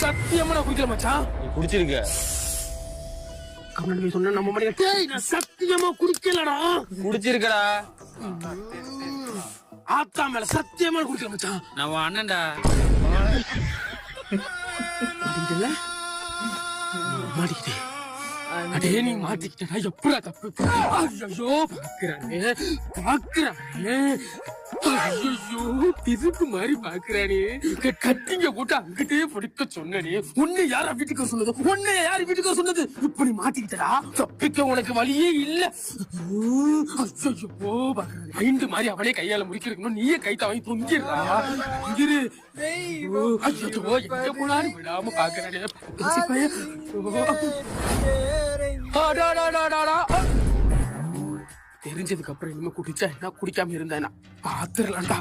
சத்தியமா நான் குடிக்கல மச்சான். நீ குடிச்சிருக்க. கமலன் சொன்ன நம்ப மாட்டேங்க. டேய் நான் சத்தியமா குடிக்கலடா. குடிச்சிருக்கடா. ஆத்தா மேல சத்தியமா குடிக்கல மச்சான். நான் உன் அண்ணன்டா. மாட்டிக்கிட்டல மாட்டிக்கிட்டே. அடே நீ மாட்டிக்கிட்டா எப்படா தப்பு. ஐயோ பாக்குறானே ஐயோ இதுக்கு மாதிரி பாக்குறானே. கட்டிங்க போட்டு அங்கிட்டே படிக்க சொன்னே. உன்னை யாரா வீட்டுக்கு சொன்னது? உன்னை யாரு வீட்டுக்கு சொன்னது? இப்படி மாட்டிக்கிட்டா தப்பிக்க உனக்கு வழியே இல்ல. ஐயோ பாக்குறானே. ஐந்து மாதிரி அவனே கையால முடிக்கணும். நீயே கைத்த வாங்கி தொங்கிடுறா. இரு ஐயோ எங்க போனாலும் விடாம பாக்குறானே. தெரிஞ்சதுக்கு அப்புறம் இனிமே குடிச்சா என்ன, குடிக்காம இருந்தா பாத்துரலாம்டா.